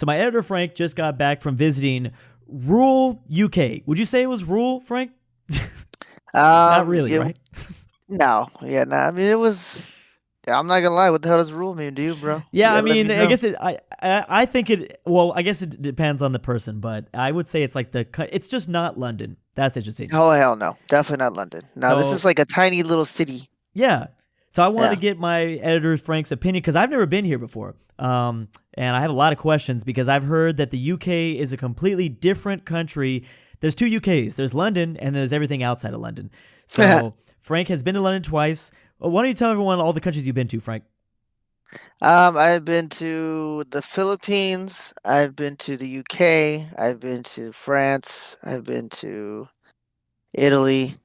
So my editor Frank just got back from visiting rural UK. Would you say it was rural, Frank? Not really, right? No, yeah, no. I mean, it was. I'm not gonna lie. What the hell does rule mean to you, bro? You Yeah, I gotta let mean, me I know. guess I think it. Well, I guess it depends on the person, but I would say it's like it's just not London. That's interesting. Oh hell no, definitely not London. No, this is So like a tiny little city. yeah, so I wanted to Yeah. get my editor Frank's opinion because I've never been here before, and I have a lot of questions because I've heard that the UK is a completely different country. There's two UKs. There's London and there's everything outside of London. So Frank has been to London twice. Why don't you tell everyone all the countries you've been to, Frank? I've been to the Philippines. I've been to the UK. I've been to France. I've been to Italy.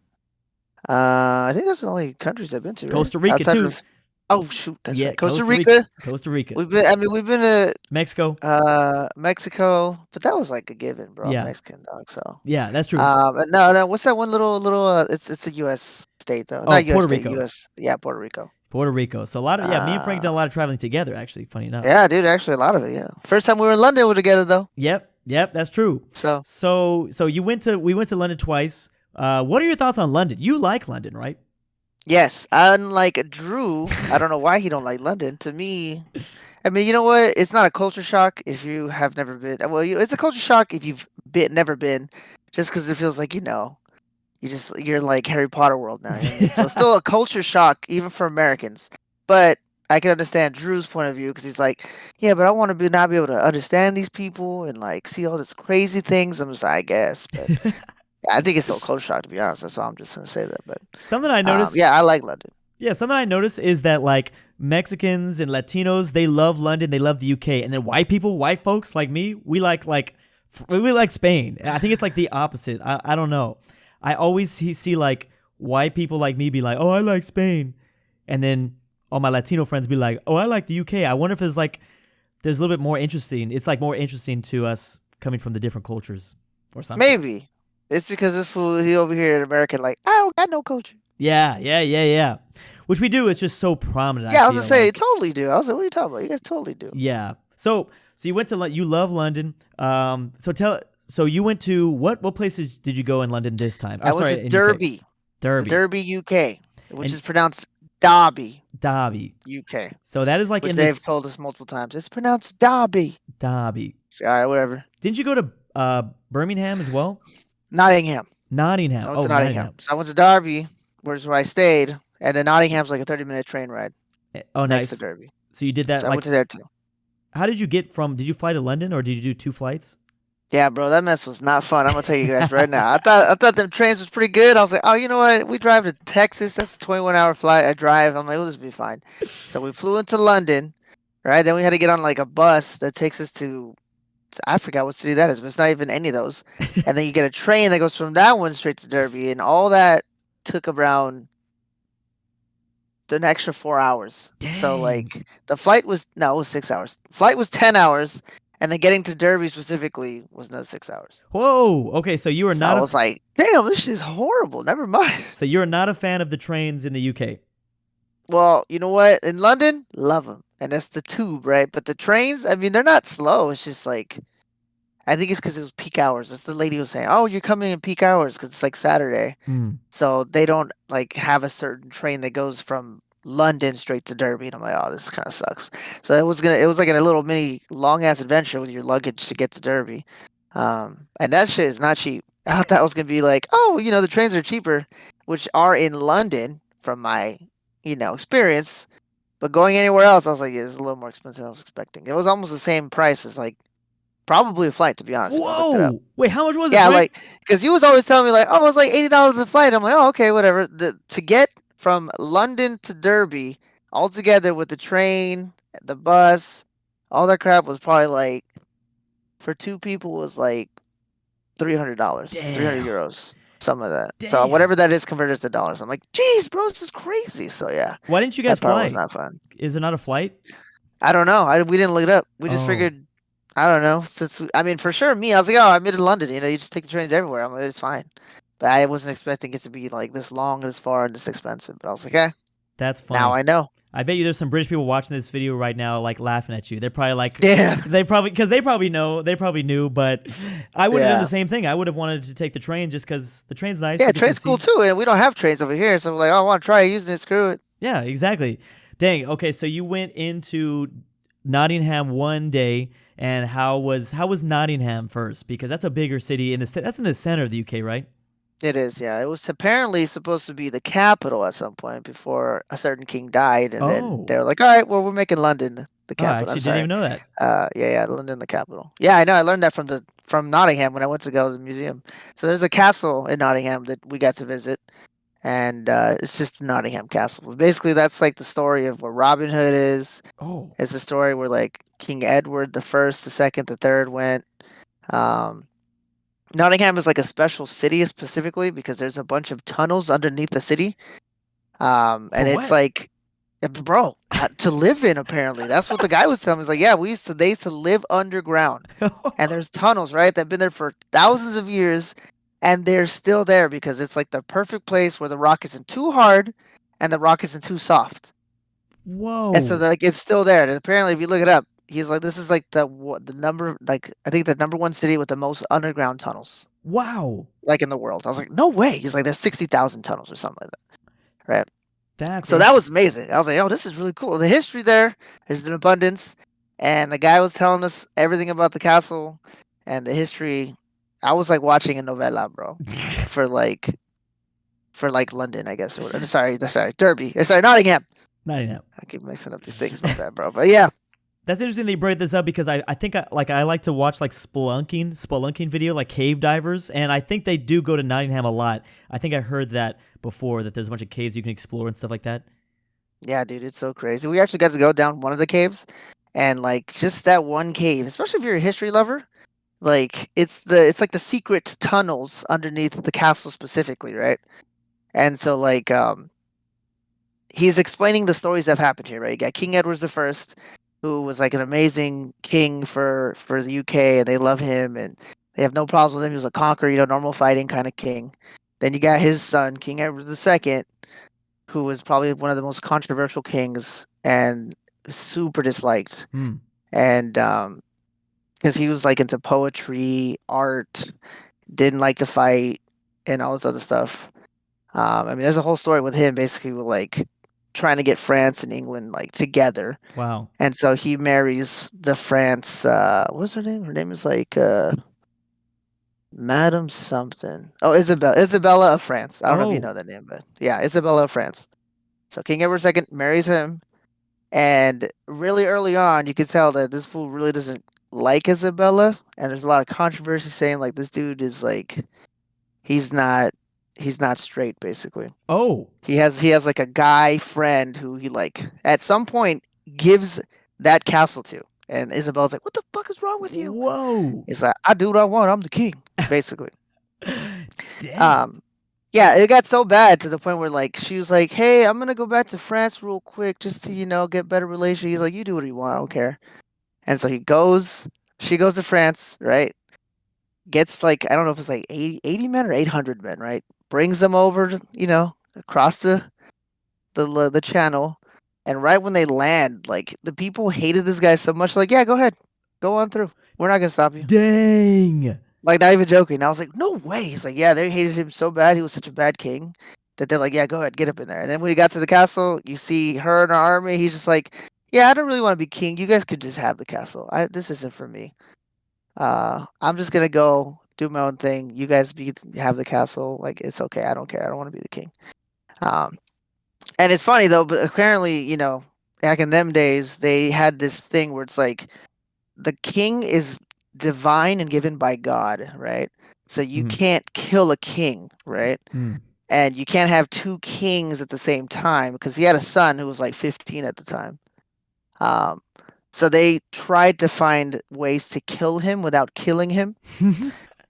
I think those are the only countries I've been to, right? Costa Rica Outside too. of. Oh shoot, that's Yeah, right. Costa Costa Rica. Rica. Costa Rica. We've been. I mean, we've been to Mexico. Mexico, but that was like a given, bro. I'm Yeah. Mexican dog, so. Yeah, that's true. And no, no. What's that one little? It's a U.S. state though. Oh, Not U.S. Puerto state. Rico. U.S. Yeah, Puerto Rico. Puerto Rico. So a lot of me and Frank done a Uh, lot of traveling together actually, funny enough. yeah, dude. Actually, a lot of it. Yeah. First time we were in London, we were together though. Yep, that's true. So So we went to London twice. What are your thoughts on London? You like London, right? yes, unlike Drew, I don't know why he don't like London. To me, I mean, you know what? It's not a culture shock if you have never been. Well, it's a culture shock if you've never been, just because it feels like you're like Harry Potter world now. You know what I mean? So it's still a culture shock even for Americans. But I can understand Drew's point of view because he's like, yeah, but I want to not be able to understand these people and like see all these crazy things. I'm just, I guess, but yeah, I think it's still a culture shock to be honest. That's why I'm just gonna say that. But Something I noticed. yeah, I like London. Yeah, something I noticed is that like Mexicans and Latinos, they love London, they love the UK, and then white people, white folks like me, we like Spain. I think it's like the opposite. I don't know. I always see like white people like me be like, oh, I like Spain, and then all my Latino friends be like, oh, I like the UK. I wonder if there's a little bit more interesting. It's like more interesting to us coming from the different cultures or something. Maybe it's because this fool he over here in America like I don't got no culture. Yeah. Which we do. It's just so prominent. I Yeah, I was gonna feel say like. totally do. I was like, what are you talking about? You guys totally do. Yeah. So you went to you love London. So you went to what places did you go in London this time? I Oh, went sorry, to in UK. Derby, Derby Derby, UK, which and is pronounced Derby, Derby. UK, So that is like which in they've this told us multiple times. It's pronounced Derby. Derby. So, all right, whatever. Didn't you go to Birmingham as well? Nottingham. Nottingham. I went Oh, to Nottingham. Nottingham. So I went to Derby, where I stayed, and then Nottingham's like a 30-minute train ride Oh, next to nice. Derby. So you did that So I like. went to there too. How did you get from? Did you fly to London or did you do two flights? Yeah, bro, that mess was not fun. I'm gonna tell you guys right now. I thought them trains was pretty good. I was like, oh, you know what? We drive to Texas. That's a 21-hour flight. I drive. I'm like, well, this will be fine. So we flew into London, right? Then we had to get on like a bus that takes us to I forgot what city that is, but it's not even any of those. And then you get a train that goes from that one straight to Derby, and all that took around an extra 4 hours. So Dang. like the flight was no, it was 6 hours. Flight was 10 hours, and then getting to Derby specifically was another 6 hours. Whoa. Okay, so you are So I not was like, damn, this shit is horrible. Never mind. so you're not a fan of the trains in the UK. Well, you know what? In London, love them, and that's the tube, right? But the trains, I mean, they're not slow. It's just like I think it's because it was peak hours. That's the lady was saying. Oh, you're coming in peak hours because it's like Saturday, Hmm. so they don't like have a certain train that goes from London straight to Derby. And I'm like, oh, this kind of sucks. So it was like a little mini long ass adventure with your luggage to get to Derby, and that shit is not cheap. I thought that was gonna be like, oh, the trains are cheaper, which are in London from my experience. But going anywhere else, I was like, yeah, it's a little more expensive than I was expecting. It was almost the same price as like probably a flight, to be honest, if I looked it up. Whoa. Wait, how much was it, Yeah, Frank? like because he was always telling me like, oh, it was like $80 a flight. I'm like, oh, okay, whatever. To get from London to Derby all together with the train, the bus, all that crap was probably like for two people was like $300, 300 Damn. euros, something like that. So Damn. whatever that is converted to dollars, I'm like, geez, bro, this is crazy. So yeah, Why didn't you guys that part was fly? not fun. Is it not a flight? I don't know. We didn't look it up. We just Oh. figured. I don't know. I mean, for sure, me. I was like, oh, I'm in London. You just take the trains everywhere. I'm like, it's fine. But I wasn't expecting it to be like this long, this far, and this expensive. But I was like, That's now funny. I know. I bet you there's some British people watching this video right now, like laughing at you. They're probably like, Yeah, because they probably know, they probably knew, but I would have done the yeah, same thing. I would have wanted to take the train just because the train's nice. yeah. You get to Train's cool see. too, and we don't have trains over here, so we're like, oh, I want to try using it. Screw it. Yeah, exactly. Dang. Okay, so you went into Nottingham one day, and how was Nottingham first? Because that's a bigger city that's in the center of the UK, right? It is, yeah. It was apparently supposed to be the capital at some point before a certain king died, and then they Oh, were like, "All right, well, we're making London the oh, I capital." I'm actually didn't sorry. even know that. Yeah, yeah, London the capital. Yeah, I know. I learned that from Nottingham when I went to go to the museum. So there's a castle in Nottingham that we got to visit, and it's just Nottingham Castle. Basically, that's like the story of where Robin Hood is. Oh, It's the story where like King Edward the First, the Second, the Third went. Um, Nottingham is like a special city specifically because there's a bunch of tunnels underneath the city. for And it's what? like, bro, to live in apparently. That's what the guy was telling me. He's like, yeah, they used to live underground, and there's tunnels right that've been there for thousands of years, and they're still there because it's like the perfect place where the rock isn't too hard, and the rock isn't too soft, and so Whoa, like it's still there. And apparently, if you look it up, he's like, this is like the number like I think the number one city with the most underground tunnels wow, like in the world. I was like, no way. He's like, there's 60,000 tunnels or something like that, right? that's So that was interesting. amazing. I was like, oh, this is really cool. The history there is in abundance, and the guy was telling us everything about the castle and the history. I was like watching a novella, bro, for like London, I guess. Or sorry, Derby. Sorry, Nottingham. Nottingham. I keep mixing up these things, my bad, bro. But yeah, That's interesting that you brought this up because I think I like to watch like spelunking video like cave divers, and I think they do go to Nottingham a lot. I think I heard that before that there's a bunch of caves you can explore and stuff like that. yeah, dude, it's so crazy. We actually got to go down one of the caves, and like just that one cave, especially if you're a history lover. Like it's like the secret tunnels underneath the castle specifically, right? And so like he's explaining the stories that have happened here, right? You got King Edward the First, who was like an amazing king for the UK, and they love him and they have no problems with him. He was a conqueror, normal fighting kind of king. Then you got his son, King Edward the Second, who was probably one of the most controversial kings and super disliked. Hmm. And because he was like into poetry, art, didn't like to fight, and all this other stuff. I mean, there's a whole story with him basically with like trying to get France and England like together, Wow. and so he marries the France. What's her name? Her name is like Madame something. Oh, Isabella of France. I don't know if you Oh, know that name, but yeah, Isabella of France. So King Edward II marries him, and really early on, you could tell that this fool really doesn't like Isabella, and there's a lot of controversy saying like this dude is like he's not he's not straight basically. oh, He has like a guy friend who he like at some point gives that castle to, and Isabella's like, "What the fuck is wrong with you?" whoa. It's like, "I do what I want. I'm the king," basically. Dang. Um, yeah, it got so bad to the point where like she was like, "Hey, I'm gonna go back to France real quick just to get better relations." He's like, "You do what you want. I don't care." And so he goes. She goes to France, right? Gets like I don't know if it's like 80 men or 800 men, right? Brings them over, across the channel, and right when they land, like the people hated this guy so much, like, yeah, go ahead, go on through. We're not gonna stop you. Dang. Like, not even joking. I was like, no way. He's like, yeah, they hated him so bad. He was such a bad king that they're like, yeah, go ahead, get up in there. And then when he got to the castle, you see her and her army. He's just like, yeah, I don't really want to be king. You guys could just have the castle. This isn't for me. I'm just gonna go do my own thing. You guys have the castle. Like, it's okay. I don't care. I don't want to be the king. Um, And it's funny though, but apparently, back in them days, they had this thing where it's like the king is divine and given by God, right? So you Mhm. can't kill a king, right? Hmm. And you can't have two kings at the same time because he had a son who was like 15 at the time. Um, so they tried to find ways to kill him without killing him.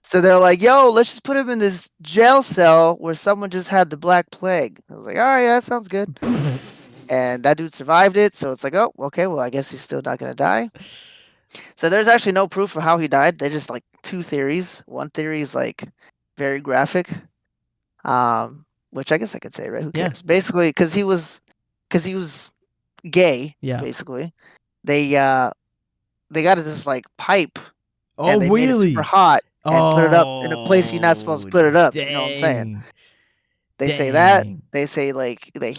So they're like, "Yo, let's just put him in this jail cell where someone just had the Black Plague." I was like, "All right, yeah, that sounds good." And that dude survived it, so it's like, oh, okay, well, I guess he's still not gonna die. So there's actually no proof of how he died. They're just like two theories. One theory is like very graphic, which I guess I could say, right? Who Yeah. cares? Basically, because he was gay, Yeah. basically. They got this like pipe, and Oh, they made it super really? hot and put it up in a place you're not supposed to Oh, put it up. You know what I'm saying? dang. They say that. Dang. They say like that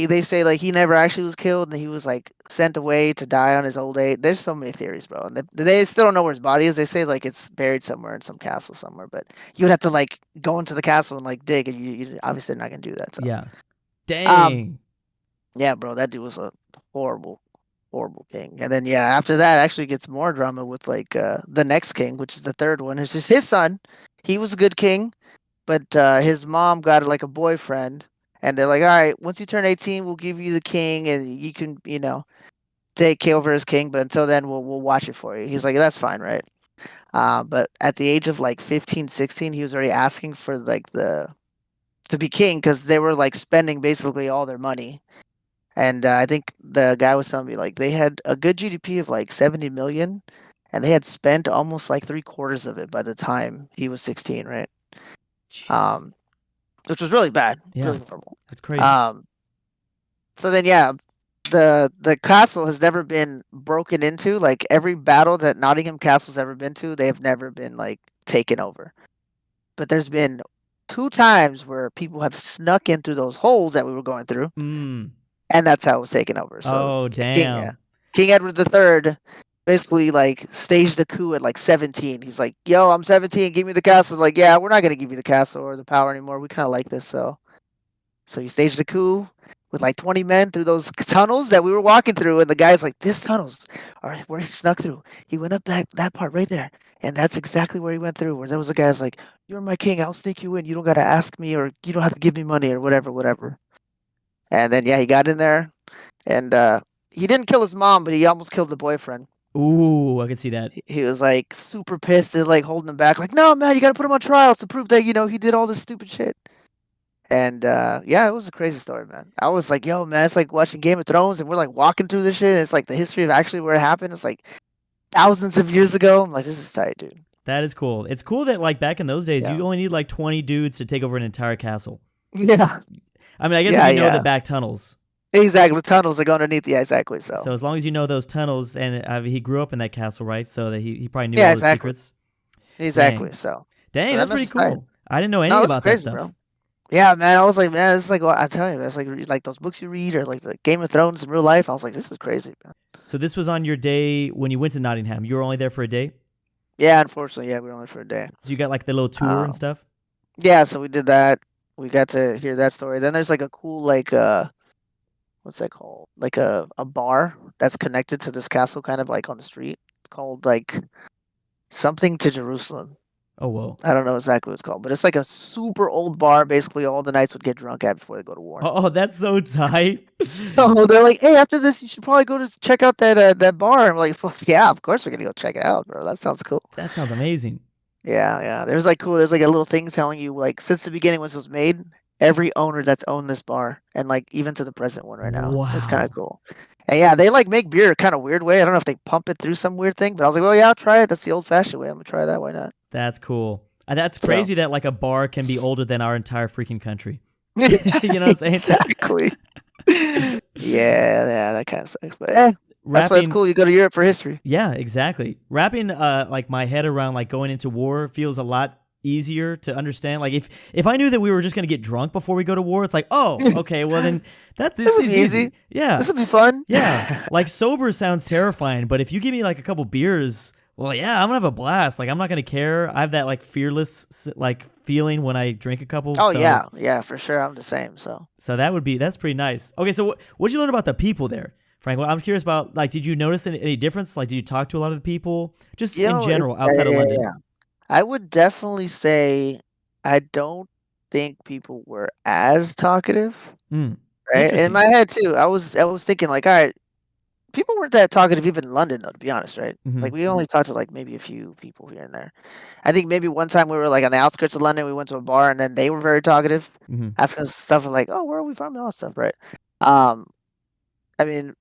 they say like he never actually was killed and he was like sent away to die on his old age. There's so many theories, bro. And they still don't know where his body is. They say like it's buried somewhere in some castle somewhere, but you would have to like go into the castle and like dig, and you obviously not gonna do that. So, Yeah. um, Dang. yeah, bro, that dude was a horrible, horrible king. And then yeah, after that, actually gets more drama with like the next king, which is the third one. It's just his son. He was a good king, but his mom got like a boyfriend, and they're like, all right, once you turn 18, we'll give you the king, and you can, take over as king. But until then, we'll watch it for you. He's like, that's fine, right? But at the age of like 15, 16, he was already asking for like the to be king because they were like spending basically all their money. And I think the guy was telling me like they had a good GDP of like 70 million, and they had spent almost like three-quarters of it by the time he was 16, right? Jesus. Um, which was really bad, Yeah. really horrible. That's crazy. Um, so then yeah, the castle has never been broken into. Like every battle that Nottingham Castle's ever been to, they have never been like taken over. But there's been two times where people have snuck in through those holes that we were going through, Mm. and that's how it was taken over. So Oh, King, yeah, damn. King Edward III basically like staged the coup at like 17. He's like, "Yo, I'm 17. Give me the castle." Like, yeah, we're not gonna give you the castle or the power anymore. We kind of like this, so he staged the coup with like 20 men through those tunnels that we were walking through, and the guy's like, "This tunnel's all right, where he snuck through. He went up that part right there, and that's exactly where he went through." Where there was a guy's like, "You're my king. I'll sneak you in. You don't gotta ask me, or you don't have to give me money, or whatever, whatever." And then yeah, he got in there, and he didn't kill his mom, but he almost killed the boyfriend. Ooh, I can see that. He was like super pissed. They're like holding him back, like, "No, man, you gotta put him on trial to prove that he did all this stupid shit." And yeah, it was a crazy story, man. I was like, "Yo, man, it's like watching Game of Thrones, and we're like walking through this shit. And it's like the history of actually where it happened. It's like thousands of years ago." I'm like, "This is tight, dude." That is cool. It's cool that like back in those days, Yeah. you only need like 20 dudes to take over an entire castle. Yeah. I mean, I guess if Yeah. you know the Yeah. back tunnels. Exactly. The tunnels that go underneath. Yeah. Exactly. So. So as long as you know those tunnels, and he grew up in that castle, right? So that he probably knew Yeah. all the Exactly. secrets. Exactly. Dang, So. dang, So that that's mess pretty was tight. cool. I didn't know No, any it's about that crazy, bro. stuff. Yeah, man. I was like, man, this is like what I tell you. It's like those books you read, or like the Game of Thrones in real life. I was like, this is crazy, man. So this was on your day when you went to Nottingham. You were only there for a day, Yeah. Unfortunately, yeah, we were only for a day. so you got like the little tour and Um. stuff. Yeah. So we did that. We got to hear that story. Then there's like a cool like what's that called? Like a bar that's connected to this castle, kind of like on the street. It's called like something to Jerusalem. Oh whoa. I don't know exactly what it's called, but it's like a super old bar. Basically, all the knights would get drunk at before they go to war. Oh, that's so tight. So they're like, "Hey, after this, you should probably go to check out that bar." I'm like, well, "Yeah, of course we're gonna go check it out, bro. That sounds cool." That sounds amazing. Yeah, yeah. There's like cool. There's like a little thing telling you like since the beginning when this was made, every owner that's owned this bar, and like even to the present one right now. It's kind of Wow. cool. And yeah, they like make beer kind of weird way. I don't know if they pump it through some weird thing, but I was like, well, yeah, I'll try it. That's the old fashioned way. I'm gonna try that. Why not? That's cool. That's So crazy that like a bar can be older than our entire freaking country. You know what I'm saying? exactly. Yeah, yeah, that kind of sucks. But yeah, that's why it's Wrapping, cool. You go to Europe for history. yeah, exactly. Wrapping like my head around like going into war feels a lot easier to understand. Like if I knew that we were just gonna get drunk before we go to war, it's like, oh, okay, well then this This would is be easy. easy. Yeah. This would be fun. Yeah. Like sober sounds terrifying, but if you give me like a couple beers, well, yeah, I'm gonna have a blast. Like I'm not gonna care. I have that like fearless like feeling when I drink a couple. Oh So yeah, yeah, for sure. I'm the same. So that's pretty nice. Okay, so what'd you learn about the people there, Frank? Well, I'm curious about like, did you notice any difference? Like, did you talk to a lot of the people, just you in know, general yeah, outside of yeah, London? yeah. I would definitely say I don't think people were as talkative, Hmm. right? In Interesting. my head too, I was thinking like, all right, people weren't that talkative even in London though, to be honest, right? Hmm. Like we only talked to like maybe a few people here and there. I think maybe one time we were like on the outskirts of London, we went to a bar and then they were very talkative, Hmm. asking us stuff like, "Oh, where are we from?" and all that stuff, right? Um, I mean,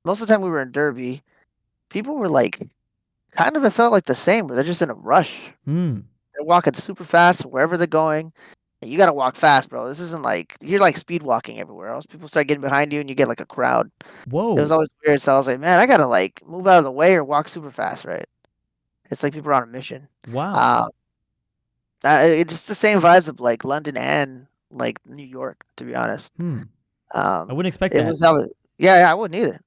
most of the time we were in Derby, people were like kind of it felt like the same, where they're just in a rush. Hmm. They're walking super fast wherever they're going. You gotta walk fast, bro. This isn't like you're like speed walking everywhere else. People start getting behind you, and you get like a crowd. It was Whoa. always weird. So I was like, man, I gotta like move out of the way or walk super fast, right? It's like people are on a mission. Wow. Um, it's just the same vibes of like London and like New York, to be honest. Hmm. I Um, wouldn't expect it that. was that was yeah, yeah, I wouldn't either.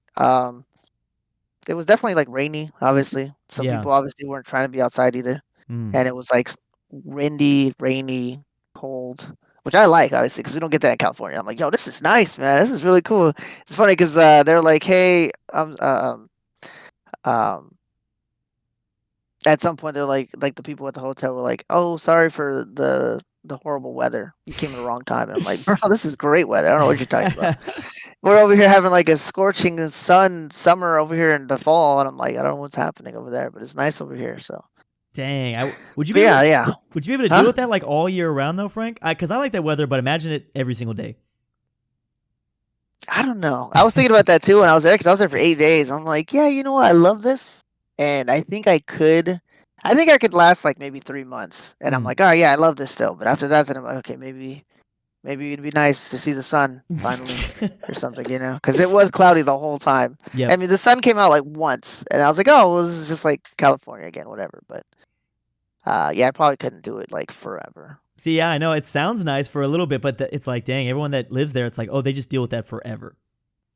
It was definitely like rainy, obviously. So Yeah. people obviously weren't trying to be outside either, Hmm. and it was like windy, rainy, cold, which I like obviously because we don't get that in California. I'm like, yo, this is nice, man. This is really cool. It's funny because they're like, hey, um, at some point they're like the people at the hotel were like, "Oh, sorry for the horrible weather. You came at the wrong time." And I'm like, "Bro, this is great weather. I don't know what you're talking about. We're over here having like a scorching sun summer over here in the fall." And I'm like, "I don't know what's happening over there, but it's nice over here." So, Dang. Would you but be able yeah, to yeah, would you be able to deal huh? with that like all year round though, Frank? Because I like that weather, but imagine it every single day. I don't know. I was thinking about that too when I was there because I was there for 8 days. I'm like, yeah, you know what? I love this, and I think I could. I think I could last like maybe 3 months, and I'm Hmm. like, oh yeah, I love this still. But after that, then I'm like, okay, maybe it'd be nice to see the sun finally or something, because it was cloudy the whole time. I Yep. mean, the sun came out like once, and I was like, oh, well, this is just like California again, whatever. But yeah, I probably couldn't do it like forever. See, yeah, I know it sounds nice for a little bit, but it's like, dang, everyone that lives there, it's like, oh, they just deal with that forever.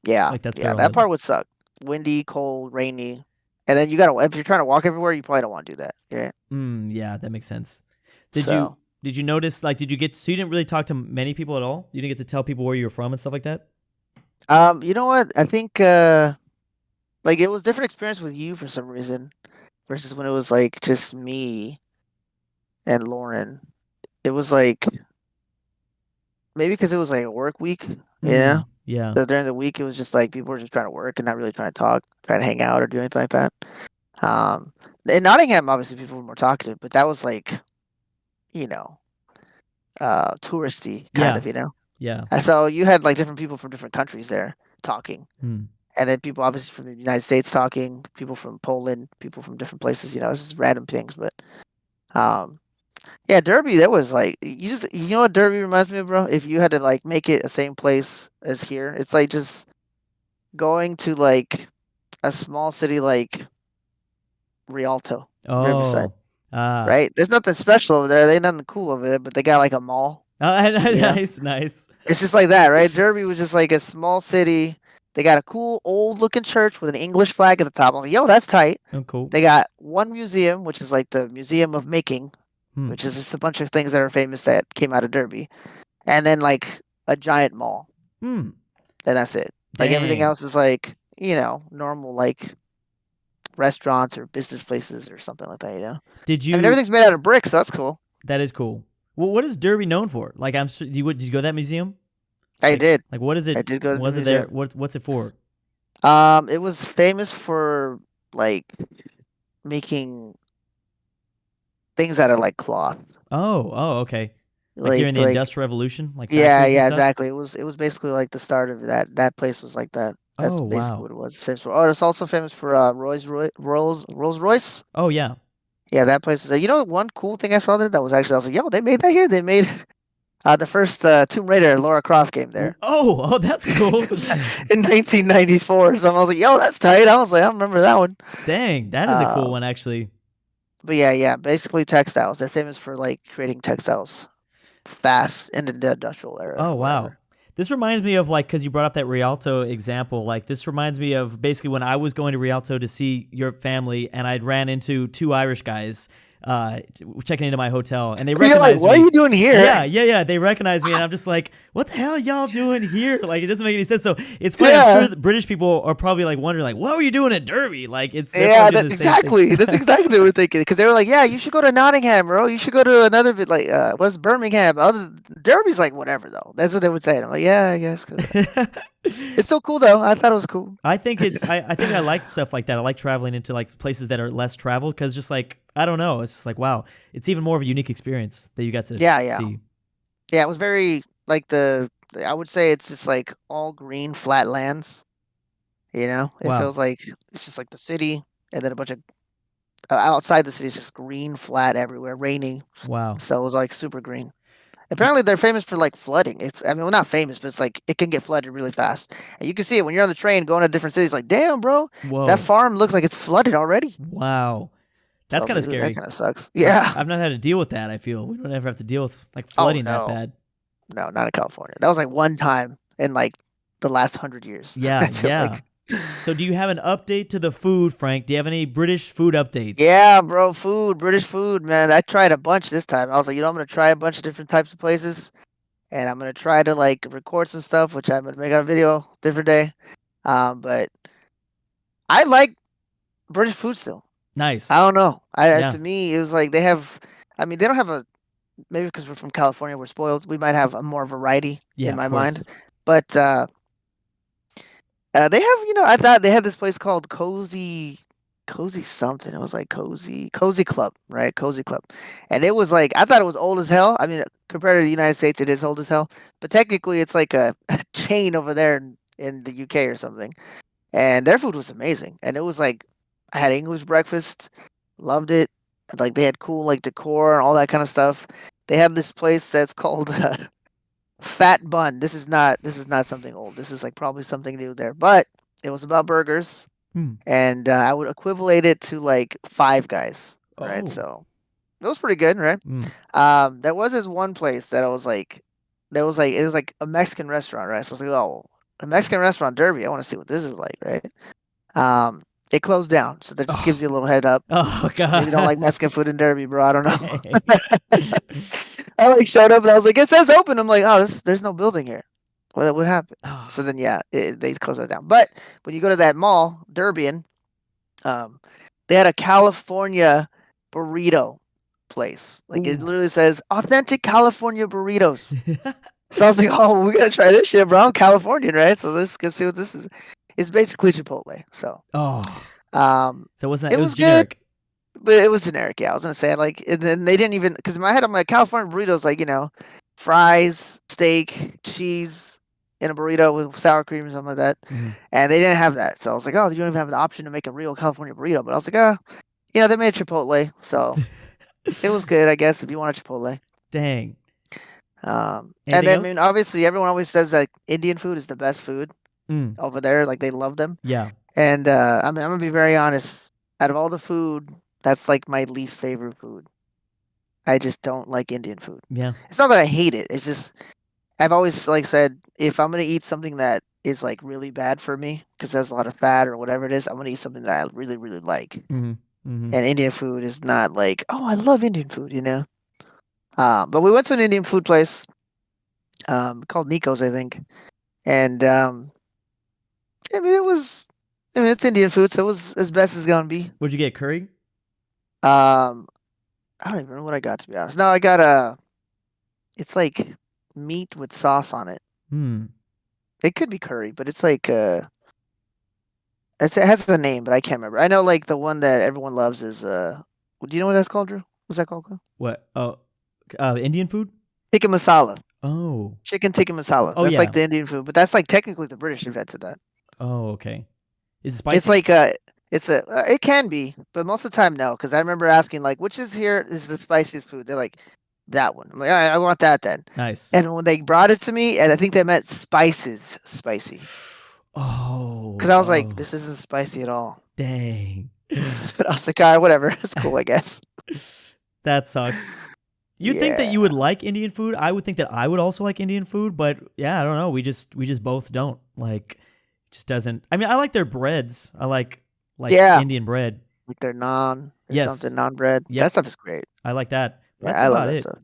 Yeah, Like that's yeah, their that only. part would suck. Windy, cold, rainy, and then you gotta if you're trying to walk everywhere, you probably don't want to do that. Yeah. Yeah, that makes sense. Did you So, did you notice like did you get so you didn't really talk to many people at all? You didn't get to tell people where you were from and stuff like that? you know what? I think like it was different experience with you for some reason versus when it was like just me and Lauren. It was like maybe because it was like a work week, Yeah. So during the week, it was just like people were just trying to work and not really trying to talk, trying to hang out or do anything like that. Um, in Nottingham, obviously people were more talkative, but that was like, you know, touristy kind Yeah. of. Yeah. And so you had like different people from different countries there talking, Hmm. and then people obviously from the United States talking, people from Poland, people from different places. It's just random things, but um, yeah, Derby. That was like you know what Derby reminds me of, bro. If you had to like make it the same place as here, it's like just going to like a small city like Rialto, Riverside, Oh. Ah. right? There's nothing special over there. They ain't nothing cool over there, but they got like a mall. You know, Nice, nice. it's just like that, right? Derby was just like a small city. They got a cool old looking church with an English flag at the top. I'm like, yo, that's tight. Oh, cool. They got one museum, which is like the Museum of Making, Hmm. which is just a bunch of things that are famous that came out of Derby, and then like a giant mall. Hmm. And that's it. Like everything Dang. else is like normal like restaurants or business places or something like that. Did I mean, you everything's made out of bricks, so that's cool. that is cool. Well, what is Derby known for? Like did you go to that museum? I Like did. what is I it? did go to the Was it there? museum. What's it for? It was famous for like making things out of like cloth. Oh, okay. Like during the Like Industrial Revolution, like yeah, factories and yeah, stuff? exactly. It was basically like the start of that. That place was like that. That's Oh, basically wow. what it was. It's famous for. Oh, it's also famous for Rolls Royce. Oh, yeah. Yeah, that place is. One cool thing I saw there that was actually I was like, yo, they made that here. They made the first Tomb Raider Lara Croft game there Oh, that's cool. in 1994. So I was like, yo, that's tight. I was like, I remember that one. Dang, that is a cool Uh, one, actually. but yeah, yeah, basically textiles. They're famous for like creating textiles fast in the industrial era Oh, or wow. whatever. This reminds me of like, because you brought up that Rialto example. Like, this reminds me of basically when I was going to Rialto to see your family, and I'd ran into two Irish guys checking into my hotel, and they You're like, recognized what are me. you doing here? Yeah. They recognize me, and I'm just like, "What the hell y'all doing here?" Like, it doesn't make any sense. So it's funny. I'm Yeah, sure the British people are probably like wondering, like, "What were you doing at Derby?" Like, they're yeah, probably doing the same thing. that's exactly what they were thinking. Because they were like, yeah, you should go to Nottingham, bro. You should go to another bit like what's Birmingham. Other Derby's like whatever though. That's what they would say. And I'm like, yeah, I guess. It's still cool though. I thought it was cool. I think I think I like stuff like that. I like traveling into like places that are less traveled because just like I don't know, it's just like wow, it's even more of a unique experience that you got to Yeah, yeah, see. yeah. It was very like I would say it's just like all green flat lands. It Wow, feels like it's just like the city, and then a bunch of outside the city is just green flat everywhere, raining. wow. So it was like super green. Apparently, they're famous for like flooding. I mean, well, not famous, but it's like it can get flooded really fast, and you can see it when you're on the train going to different cities. Like, damn, bro, that Whoa. farm looks like it's flooded already. Wow. So I That's was kind of like, ooh, that scary. kind of sucks. Yeah. I've not had to deal with that, I feel. We don't ever have to deal with like Oh flooding that no, bad. no, not in California. That was like one time in like the last 100 years. Yeah, I feel yeah. like. So do you have an update to the food, Frank? Do you have any British food updates? Yeah, bro, British food, man. I tried a bunch this time. I was like, I'm gonna try a bunch of different types of places, and I'm gonna try to like record some stuff, which I'm gonna make a video different day. But I like British food still. I Nice. don't know. Yeah. To me, it was like they have. I mean, they don't have a maybe because we're from California, we're spoiled. We might have a more variety Yeah, in of my mind, course. but they have. I thought they had this place called Cozy something. It was like Cozy Club, right? Cozy Club, and it was like I thought it was old as hell. I mean, compared to the United States, it is old as hell, but technically, it's like a chain over there in the UK or something. And their food was amazing. And it was like I had English breakfast, loved it. Like they had cool like decor and all that kind of stuff. They have this place that's called Fat Bun. This is not something old. This is like probably something new there. But it was about burgers, Hmm. and I would equivalent it to like Five Guys, right? Oh. So it was pretty good, right? Mm. There was this one place that I was like, there was like it was like a Mexican restaurant, right? So I was like, oh, a Mexican restaurant Derby. I want to see what this is like, right? It closed down, so that just gives Oh. you a little head up. Oh Maybe you don't god. like Mexican food in Derby, bro. I don't Dang. know. I like showed up and I was like, it says open. I'm like, oh, there's no building here. What happened? So Ah. then, yeah, they closed that down. But when you go to that mall, Derbian, um, they had a California burrito place. Like it Ooh. literally says authentic California burritos. So I was like, oh, we gotta try this shit, bro. I'm Californian, right? So let's go see what this is. It's basically Chipotle. So Oh. um, So it wasn't that, it it was was good, generic. but it was generic. Yeah, I was gonna say like, and then they didn't even because in my head I'm like California burritos, like fries, steak, cheese in a burrito with sour cream or something like that, Mhm. and they didn't have that. So I was like, oh, you don't even have the option to make a real California burrito. But I was like, oh, they made Chipotle, so it was good, I guess, if you want a Chipotle. Dang. And Anything then I else? mean, obviously, everyone always says that Indian food is the best food Mm. over there. Like they love them. Yeah. And I mean, I'm gonna be very honest. Out of all the food, that's like my least favorite food. I just don't like Indian food. Yeah. It's not that I hate it. It's just I've always like said if I'm gonna eat something that is like really bad for me because there's a lot of fat or whatever it is, I'm gonna eat something that I really really like. Mhm. Mhm. And Indian food is not like oh I love Indian food. But we went to an Indian food place called Nico's, I think, and I mean it was. I mean it's Indian food, so it was as best as gonna be. What'd you get? Curry? Um, I don't even know what I got to be honest. No, I got it's like meat with sauce on it. Hmm. It could be curry, but it's like it has a name, but I can't remember. I know like the one that everyone loves is do you know what that's called, Drew? What's that called? What? Oh, Indian food? Tikka masala. Oh. Chicken tikka masala. Oh That's like yeah. the Indian food, but that's like technically the British invented that. Oh, okay. Is it It's spicy? like it can be, but most of the time no, because I remember asking like which is the spiciest food. They're like that one. I'm like all right, I want that then. Nice. And when they brought it to me, and I think they meant spices spicy, because Oh. I was like Oh. this isn't spicy at all. Dang. But I was like all right, whatever, it's cool, I guess. That sucks. You'd think that Yeah, you would like Indian food. I would think that I would also like Indian food, but yeah, I don't know. We just both don't. Like it just doesn't. I mean, I like their breads. I like yeah, Indian bread. like their naan or something, Yes. naan bread. That Yep. stuff is great. I like that. But Yeah, that's I love about that it. stuff.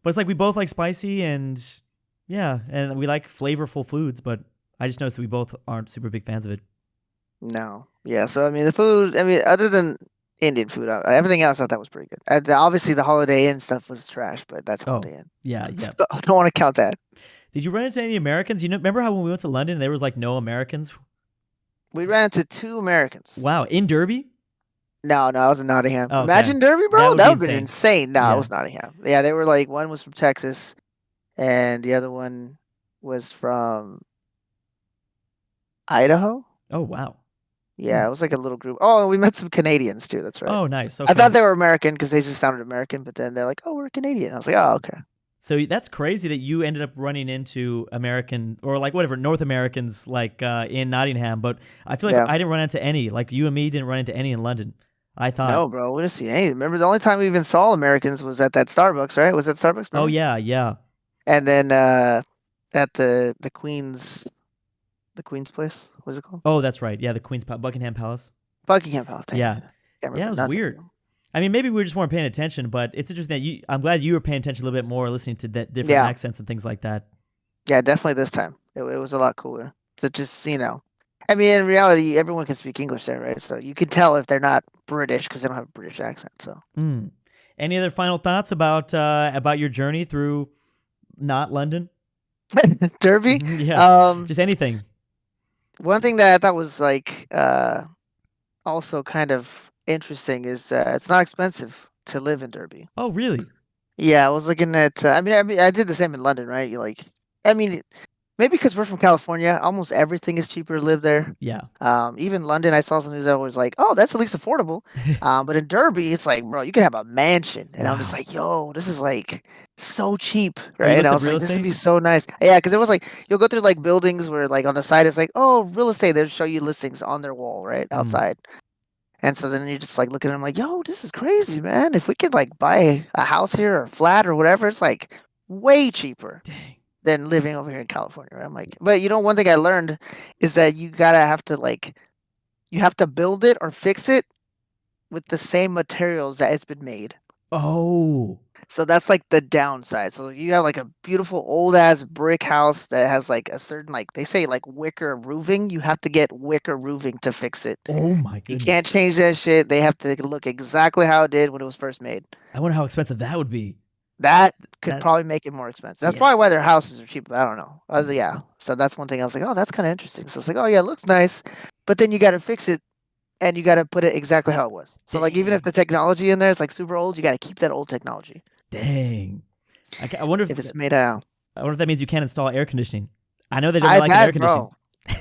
But it's like we both like spicy and yeah, and we like flavorful foods, but I just noticed that we both aren't super big fans of it. No, yeah. So I mean, the food. I mean, other than Indian food, everything else I thought was pretty good. Obviously, the Holiday Inn stuff was trash, but that's Oh, Holiday Inn. yeah, yeah. So I don't want to count that. Did you run into any Americans? Remember how when we went to London there was like no Americans? We ran into two Americans. Wow, in Derby? No, I was in Nottingham. Oh, okay. Imagine Derby, That bro. would That be would have been insane. insane. No, it Yeah. was Nottingham. Yeah, they were like one was from Texas, and the other one was from Idaho. Oh, wow. Yeah, it was like a little group. Oh, and we met some Canadians too. That's right. Oh, nice. I Okay. thought they were American because they just sounded American, but then they're like, "Oh, we're Canadian." I was like, "Oh, okay." So that's crazy that you ended up running into American or like whatever North Americans like in Nottingham, but I feel like Yeah. I didn't run into any. Like you and me didn't run into any in London. I thought. No, bro. We didn't see any. Remember, the only time we even saw Americans was at that Starbucks, right? Was that Starbucks? Oh Remember? yeah, yeah. And then at the Queen's place. What's it called? Oh, that's right. Yeah, the Buckingham Palace. Buckingham Palace. Thank you. Yeah, Can't yeah. It remember was nothing. weird. I mean, maybe we just weren't paying attention, but it's interesting that you. I'm glad you were paying attention a little bit more, listening to that different Yeah. accents and things like that. Yeah, definitely this time. It was a lot cooler. To just, I mean, in reality, everyone can speak English there, right? So you can tell if they're not British because they don't have a British accent. So, Mm. Any other final thoughts about your journey through not London? Derby. Yeah, just anything. One thing that I thought was like also kind of interesting is it's not expensive to live in Derby. Oh, really? Yeah, I was looking at. I mean, I did the same in London, right? You like, I mean, maybe because we're from California, almost everything is cheaper to live there. Yeah. Even London, I saw some news that was like, "Oh, that's at least affordable." But in Derby, it's like, bro, you could have a mansion, and I'm just Wow. like, "Yo, this is like so cheap, Oh, you right?" And looked I at was real like, "This would estate? be so nice." Yeah, because it was like you'll go through like buildings where like on the side it's like, "Oh, real estate." They'll show you listings on their wall, right Mm. outside. And so then you're just like looking at them like, "Yo, this is crazy, man. If we could like buy a house here or a flat or whatever, it's like way cheaper Dang. than living over here in California." Right? I'm like, but one thing I learned is that you have to build it or fix it with the same materials that it's been made. Oh. So that's like the downside. So you have like a beautiful old ass brick house that has like a certain, like they say, like wicker roofing. You have to get wicker roofing to fix it. Oh my You can't goodness. change that shit. They have to look exactly how it did when it was first made. I wonder how expensive that would be. That could That probably make it more expensive. That's yeah. probably why their houses are cheap. I don't know. Yeah. So that's one thing I was like, oh, that's kind of interesting. So it's like, oh yeah, it looks nice, but then you got to fix it and you got to put it exactly how it was. So like, even if Dang. the technology in there is like super old, you got to keep that old technology Dang. I wonder if it's made out. if that means you can't install air conditioning. I know they don't I like an air bet, conditioning.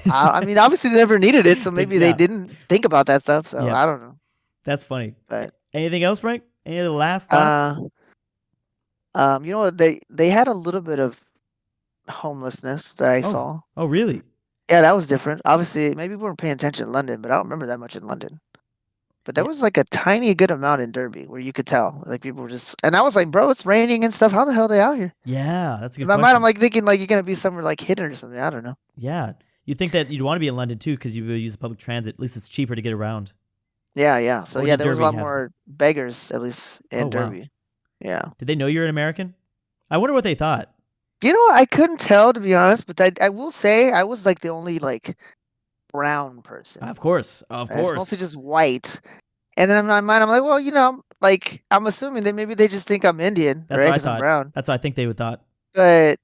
bro. I mean, obviously they never needed it, so maybe they Yeah. didn't think about that stuff. So Yeah. I don't know. That's funny. But Anything else, Frank? Any other last thoughts? you know what? They had a little bit of homelessness that I Oh. saw. Oh, really? Yeah, that was different. Obviously, maybe we weren't paying attention in London, but I don't remember that much in London. But there Yeah. was like a tiny good amount in Derby where you could tell, like people were just, and I was like, bro, it's raining and stuff. How the hell are they out here? Yeah, that's a In good my mind, I'm question. like thinking like you're gonna be somewhere like hidden or something. I don't know. Yeah. You'd think that you'd want to be in London too because you would use public transit. At least it's cheaper to get around. Yeah, yeah. So Or yeah, did there was a Derby lot have? more beggars at least Oh, in wow. Derby. Yeah. Did they know you're an American? I wonder what they thought. You know, I couldn't tell to be honest, but I will say I was like the only like brown person. Of course. Of Right? It's course. mostly just white. And then in my mind, I'm like, well, like I'm assuming that maybe they just think I'm Indian, That's right? what I Because I'm thought. brown. That's what I think they would thought. But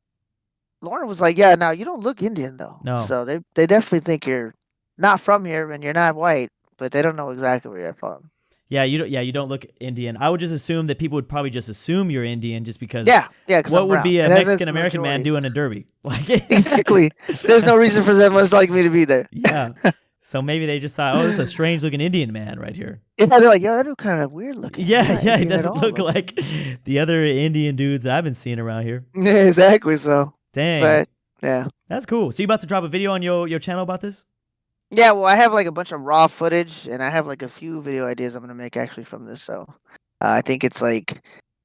Lauren was like, yeah, now you don't look Indian though. No. So they definitely think you're not from here and you're not white, but they don't know exactly where you're from. Yeah, you don't look Indian. I would just assume that people would probably just assume you're Indian just because Yeah, yeah, because what I'm would brown. be a And that's Mexican the American man majority. doing in Derby? Like Exactly. There's no reason for them much like me to be there. Yeah. So maybe they just thought, oh, this is a strange looking Indian man right here. Yeah, they're like, yo, that dude kind of weird looking. Yeah, He's not yeah, he Indian at doesn't all, look but- like the other Indian dudes that I've been seeing around here. Yeah, exactly. So, Dang. but yeah. That's cool. So you about to drop a video on your channel about this? Yeah, well, I have like a bunch of raw footage, and I have like a few video ideas I'm gonna make actually from this. So, I think it's like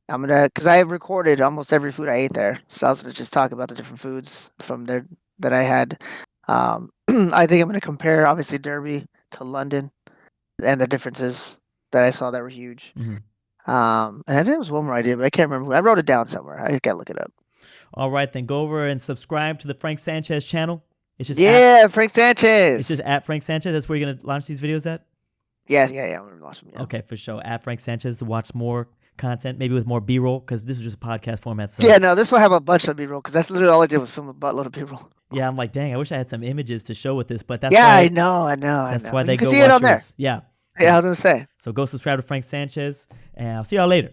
because I have recorded almost every food I ate there, so I was gonna just talk about the different foods from there that I had. I think I'm gonna compare obviously Derby to London and the differences that I saw that were huge. Mhm. And I think there was one more idea, but I can't remember. I wrote it down somewhere. I gotta look it up. All right, then go over and subscribe to the Frank Sanchez channel. It's just Yeah, Frank Sanchez. it's just at Frank Sanchez. That's where you're gonna launch these videos at. Yeah. I'm gonna watch them. Yeah. Okay, for sure. At Frank Sanchez to watch more content, maybe with more B-roll because this is just a podcast format. So Yeah, no, this will have a bunch of B-roll because that's literally all I did was film a buttload of B-roll. yeah, I'm like, dang, I wish I had some images to show with this, but that's Yeah, why I know. that's I why know. they You can go see it watch on there. yours. Yeah. Yeah, I was gonna say. So go subscribe to Frank Sanchez, and I'll see y'all later.